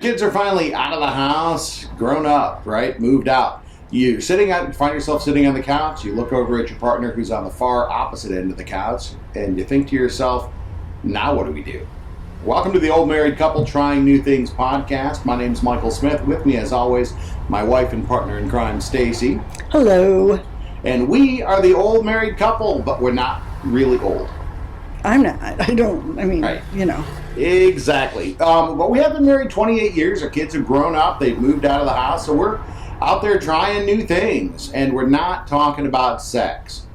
Kids are finally out of the house, grown up, right? Moved out. You find yourself sitting on the couch, you look over at your partner who's on the far opposite end of the couch, and you think to yourself, now what do we do? Welcome to the Old Married Couple Trying New Things podcast. My name's Michael Smith. With me, as always, my wife and partner in crime, Stacy. Hello. And we are the old married couple, but we're not really old. I'm not. Right. You know. Exactly. But we have been married 28 years. Our kids have grown up. They've moved out of the house. So we're out there trying new things. And we're not talking about sex.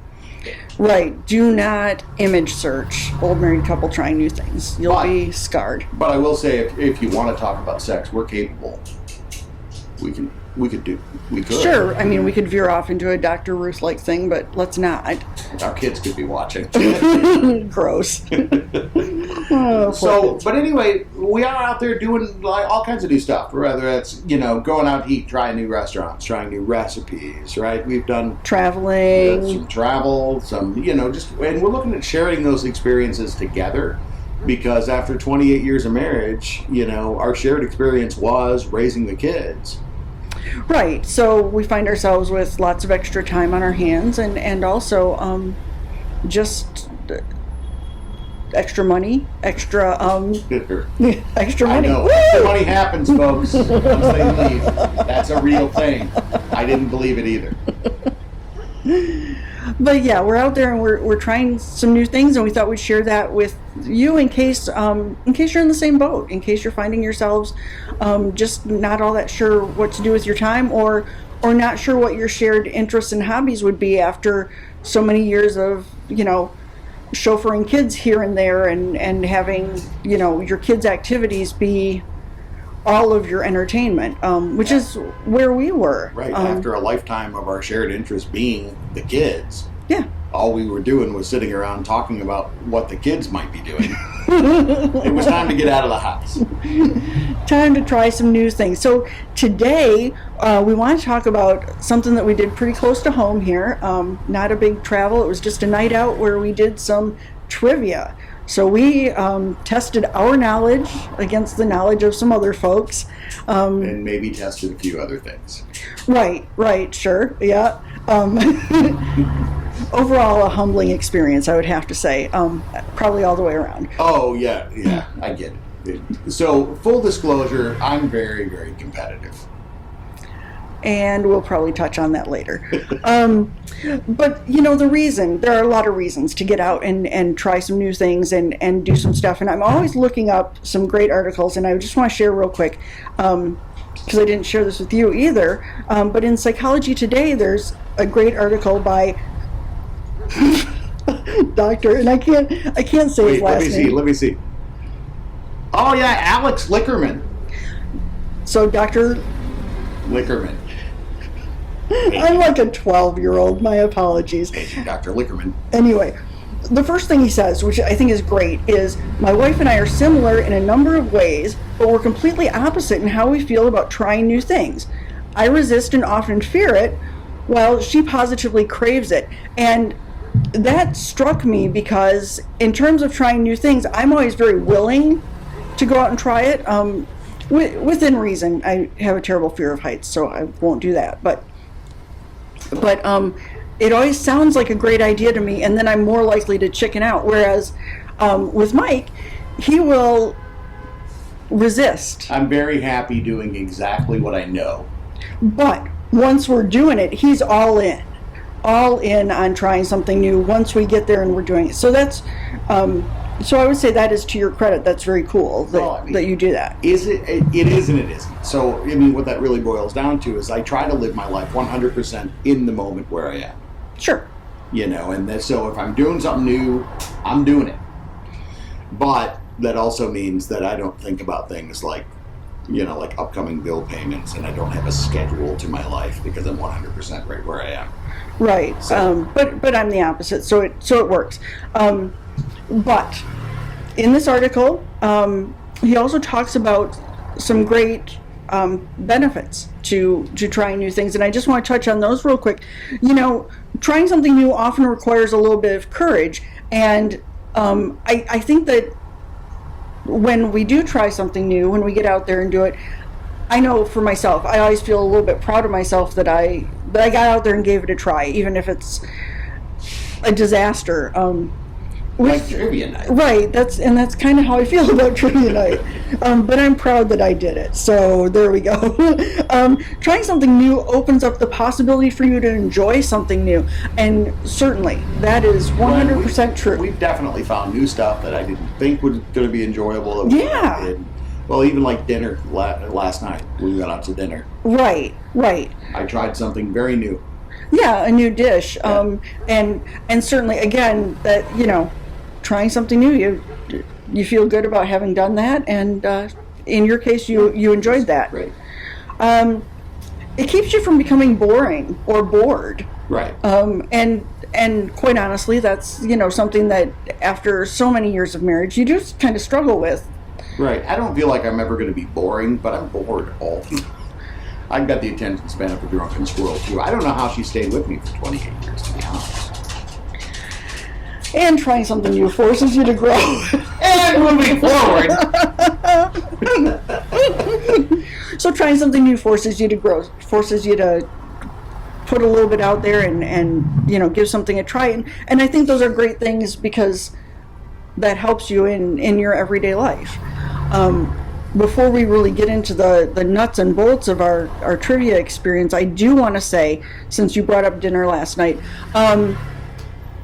Right. Do not image search old married couple trying new things. You'll be scarred. But I will say, if you want to talk about sex, we're capable. We could. Sure. I mean, we could veer off into a Dr. Ruth-like thing, but let's not. Our kids could be watching. Gross. But anyway, we are out there doing all kinds of new stuff. Whether that's, going out to eat, trying new restaurants, trying new recipes, right? We've done traveling, some travel, and we're looking at sharing those experiences together. Because after 28 years of marriage, our shared experience was raising the kids. Right. So we find ourselves with lots of extra time on our hands and also just extra money, extra money. I know. Extra money happens, folks, once they leave. That's a real thing. I didn't believe it either. But yeah, we're out there and we're trying some new things, and we thought we'd share that with you in case you're in the same boat, in case you're finding yourselves just not all that sure what to do with your time, or not sure what your shared interests and hobbies would be after so many years of chauffeuring kids here and there and having your kids' activities be all of your entertainment, which is where we were. Right, after a lifetime of our shared interest being the kids. Yeah. All we were doing was sitting around talking about what the kids might be doing. It was time to get out of the house. Time to try some new things. So today, we want to talk about something that we did pretty close to home here. Not a big travel. It was just a night out where we did some trivia. So we tested our knowledge against the knowledge of some other folks. And maybe tested a few other things. Right, sure, yeah. Overall, a humbling experience, I would have to say, probably all the way around. Oh, yeah, I get it. So, full disclosure, I'm very, very competitive. And we'll probably touch on that later. But, there are a lot of reasons to get out and try some new things and do some stuff. And I'm always looking up some great articles, and I just want to share real quick, because I didn't share this with you either, but in Psychology Today, there's a great article by Doctor, and I can't say his last name. Let me see. Oh, yeah, Alex Lickerman. So, Dr. Lickerman. I'm like a 12-year-old. My apologies. Dr. Lickerman. Anyway, the first thing he says, which I think is great, is, my wife and I are similar in a number of ways, but we're completely opposite in how we feel about trying new things. I resist and often fear it, while she positively craves it. And that struck me because in terms of trying new things, I'm always very willing to go out and try it. Within reason. I have a terrible fear of heights, so I won't do that. But it always sounds like a great idea to me, and then I'm more likely to chicken out. Whereas with Mike, he will resist. I'm very happy doing exactly what I know. But once we're doing it, he's all in on trying something new once we get there and we're doing it. So that's so I would say that is to your credit. That's very cool that you do that. It is and it isn't. So, what that really boils down to is I try to live my life 100% in the moment where I am. Sure. So if I'm doing something new, I'm doing it. But that also means that I don't think about things like upcoming bill payments, and I don't have a schedule to my life because I'm 100% right where I am. Right. So. But I'm the opposite, so it works. But in this article, he also talks about some great benefits to trying new things, and I just want to touch on those real quick. Trying something new often requires a little bit of courage, and I think that when we do try something new, when we get out there and do it, I know for myself, I always feel a little bit proud of myself that I got out there and gave it a try, even if it's a disaster. Like trivia night. Right, that's kind of how I feel about trivia night. But I'm proud that I did it. So there we go. Trying something new opens up the possibility for you to enjoy something new, and certainly that is 100% true. We've definitely found new stuff that I didn't think was going to be enjoyable. Yeah. Well, even like dinner last night. We went out to dinner. Right. I tried something very new. Yeah, a new dish. Yeah. And certainly, again, that, trying something new, you feel good about having done that, and in your case, you enjoyed that. Right. It keeps you from becoming boring or bored. Right. And quite honestly, that's something that after so many years of marriage, you just kind of struggle with. Right. I don't feel like I'm ever going to be boring, but I'm bored all the time. I've got the attention span of a drunken squirrel too. I don't know how she stayed with me for 28 years, to be honest. And trying something new forces you to grow. And moving forward. So trying something new forces you to grow, forces you to put a little bit out there and give something a try. And I think those are great things because that helps you in your everyday life. Before we really get into the nuts and bolts of our trivia experience, I do want to say, since you brought up dinner last night,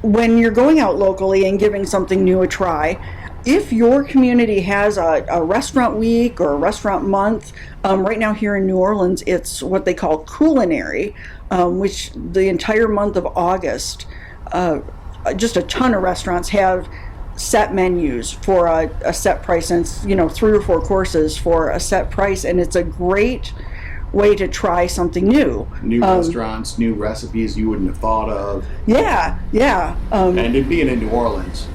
when you're going out locally and giving something new a try, if your community has a restaurant week or a restaurant month, right now here in New Orleans, it's what they call culinary, which the entire month of August, just a ton of restaurants have set menus for a set price, and it's 3 or 4 courses for a set price, and it's a great way to try something new. New restaurants, new recipes you wouldn't have thought of. Yeah. And it being in New Orleans,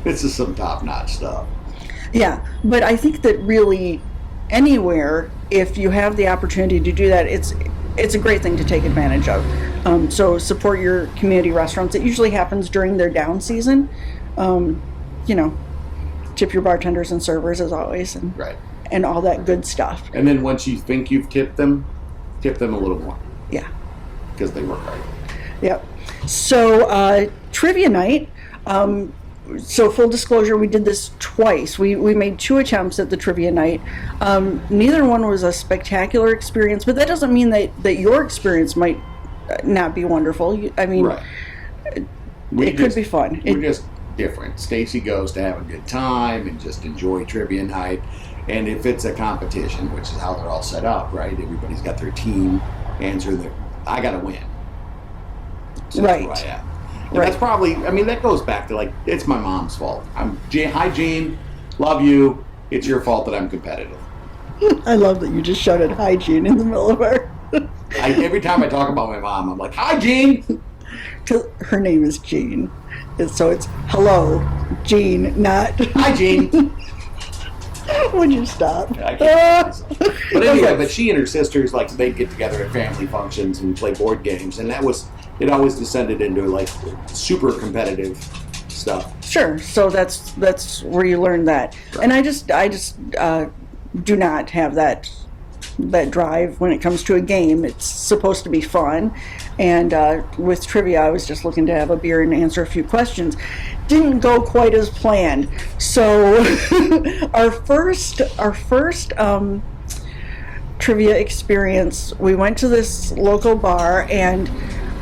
this is some top-notch stuff. Yeah, but I think that really anywhere, if you have the opportunity to do that, it's a great thing to take advantage of. So support your community restaurants. It usually happens during their down season. Tip your bartenders and servers as always, and Right. and all that good stuff. And then once you think you've tip them a little more. Yeah. Because they work hard. Yep. So trivia night. So full disclosure, we did this twice. We made 2 attempts at the trivia night. Neither one was a spectacular experience, but that doesn't mean that your experience might not be wonderful. I mean, Right. it could be fun. We're just different. Stacy goes to have a good time and just enjoy trivia night. And if it's a competition, which is how they're all set up, right? Everybody's got their team answer I got to win. So Right. That's who I am. And Right. that's probably, that goes back to it's my mom's fault. Hi, Jean. Love you. It's your fault that I'm competitive. I love that you just shouted hygiene in the middle of our. Every time I talk about my mom, I'm like, hi, Jean. Her name is Jean. So it's hello, Jean, not. Hi, Jean. Would you stop? I can't. But anyway, but she and her sisters, they'd get together at family functions and play board games, and it always descended into super competitive stuff. Sure. So that's where you learn that. Right. And I just do not have that drive when it comes to a game. It's supposed to be fun, and with trivia, I was just looking to have a beer and answer a few questions. Didn't go quite as planned. So our first trivia experience, we went to this local bar, and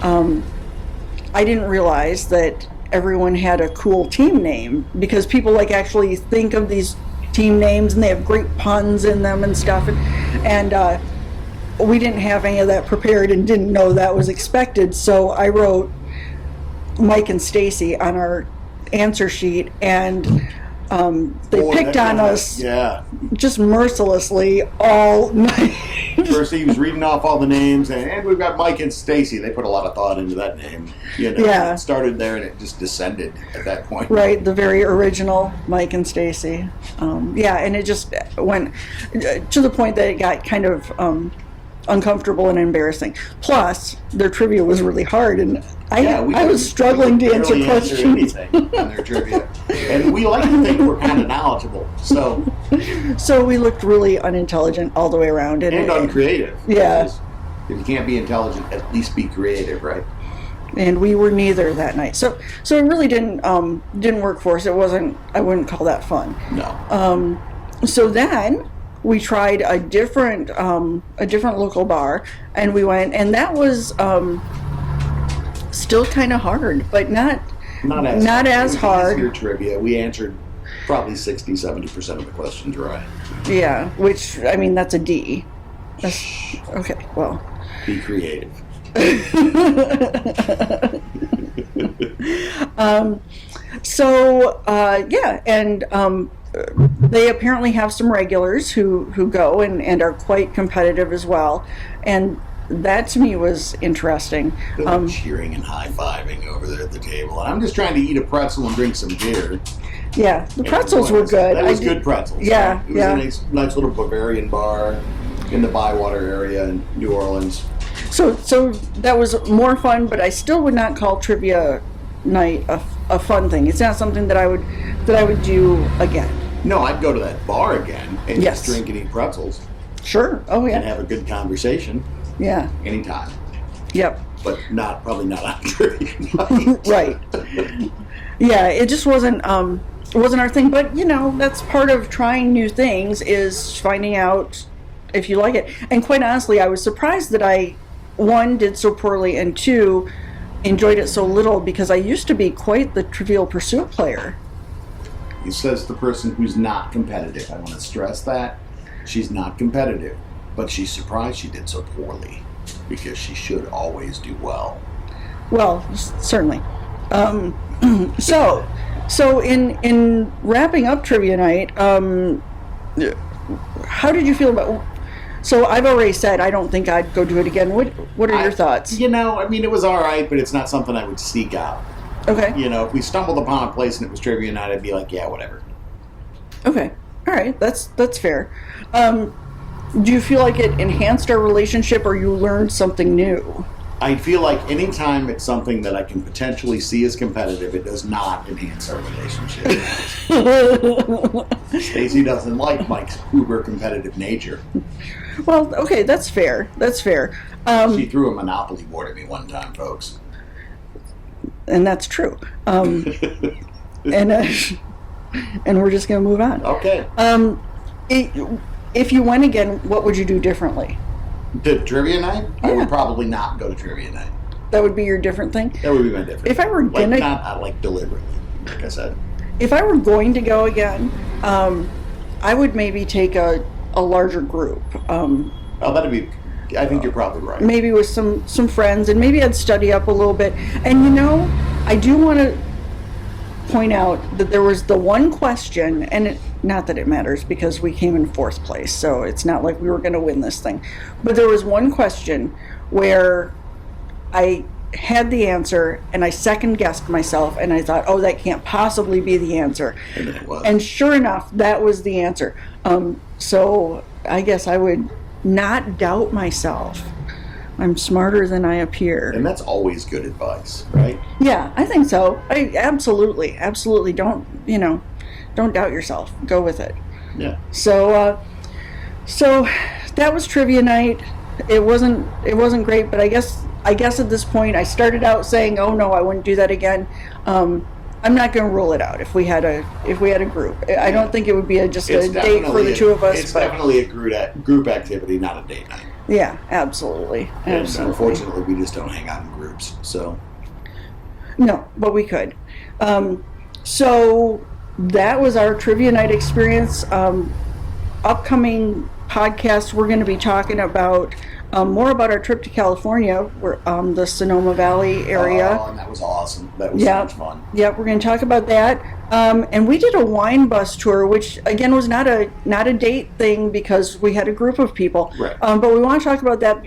I didn't realize that everyone had a cool team name, because people actually think of these team names and they have great puns in them and stuff, and we didn't have any of that prepared and didn't know that was expected. So I wrote Mike and Stacy on our answer sheet, and they picked on us just mercilessly all night. First he was reading off all the names, and we've got Mike and Stacy. They put a lot of thought into that name. Yeah. It started there and it just descended at that point. Right, the very original Mike and Stacy. And it just went to the point that it got kind of uncomfortable and embarrassing. Plus, their trivia was really hard, and I we was struggling to answer barely questions. anything on their trivia, and we like to think we're kind of knowledgeable, so So we looked really unintelligent all the way around, and uncreative. Yeah. Because if you can't be intelligent, at least be creative, right? And we were neither that night. So it really didn't work for us. It wasn't. I wouldn't call that fun. No. So then we tried a different local bar, and we went, and that was still kind of hard, but not as hard. Easier trivia. We answered probably 60-70% of the questions right. Yeah, which, I mean, that's a D. Okay, well. Be creative. They apparently have some regulars who go and are quite competitive as well, and that to me was interesting. They're cheering and high-fiving over there at the table. And I'm just trying to eat a pretzel and drink some beer. Yeah, the pretzels were good. That was good pretzels. Yeah, right? It was a nice little Bavarian bar in the Bywater area in New Orleans. So that was more fun, but I still would not call trivia night a fun thing. It's not something that I would do again. No, I'd go to that bar again and Yes. just drink and eat pretzels. Sure. Oh yeah. And have a good conversation. Yeah. Anytime. Yep. But probably not on trivia night. Right. Yeah, it just wasn't our thing. But that's part of trying new things, is finding out if you like it. And quite honestly, I was surprised that I, one, did so poorly, and two, enjoyed it so little, because I used to be quite the Trivial Pursuit player. He says the person who's not competitive. I want to stress that. She's not competitive, but she's surprised she did so poorly, because she should always do well. Well, certainly. So in wrapping up trivia night, how did you feel about? So I've already said I don't think I'd go do it again. What are your thoughts? It was all right, but it's not something I would seek out. Okay. If we stumbled upon a place and it was trivia night, I'd be like, yeah, whatever. Okay. All right. That's fair. Do you feel like it enhanced our relationship, or you learned something new? I feel like anytime it's something that I can potentially see as competitive, it does not enhance our relationship. Stacey doesn't like Mike's uber competitive nature. Well, okay, that's fair. She threw a Monopoly board at me one time, folks. And that's true. And we're just going to move on. Okay. If you went again, what would you do differently? To trivia night? Yeah. I would probably not go to trivia night. That would be your different thing? That would be my different If I were gonna... not deliberately, like I said. If I were going to go again, I would maybe take a larger group. That'd be... I think you're probably right. Maybe with some friends, and maybe I'd study up a little bit. And I do want to point out that there was the one question, and not that it matters because we came in 4th place, so it's not like we were going to win this thing. But there was one question where I had the answer, and I second-guessed myself, and I thought, oh, that can't possibly be the answer. And then it was. And sure enough, that was the answer. So I guess I would not doubt myself. I'm smarter than I appear. And that's always good advice, right? Yeah, I think so. I absolutely don't doubt yourself. Go with it. Yeah. So that was trivia night. It wasn't great, but I guess at this point I started out saying, "Oh no, I wouldn't do that again." I'm not going to rule it out if we had a group. I don't think it would be just a date for the two of us. It's definitely a group activity, not a date night. Yeah, absolutely. And unfortunately, we just don't hang out in groups. So no, but we could. So that was our trivia night experience. Upcoming podcasts, we're going to be talking about more about our trip to California. We're the Sonoma Valley area. Oh, and that was awesome. That was so much fun. Yep, we're going to talk about that. And we did a wine bus tour, which again was not a date thing because we had a group of people. Right. But we want to talk about that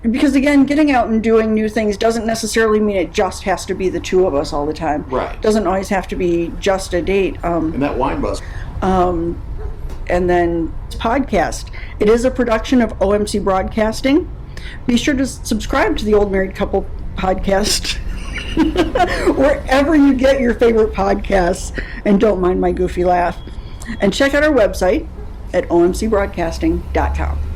because again, getting out and doing new things doesn't necessarily mean it just has to be the two of us all the time. Right. Doesn't always have to be just a date. And that wine bus. and then podcast. It is a production of OMC Broadcasting. Be sure to subscribe to the Old Married Couple podcast wherever you get your favorite podcasts, and don't mind my goofy laugh. And check out our website at omcbroadcasting.com.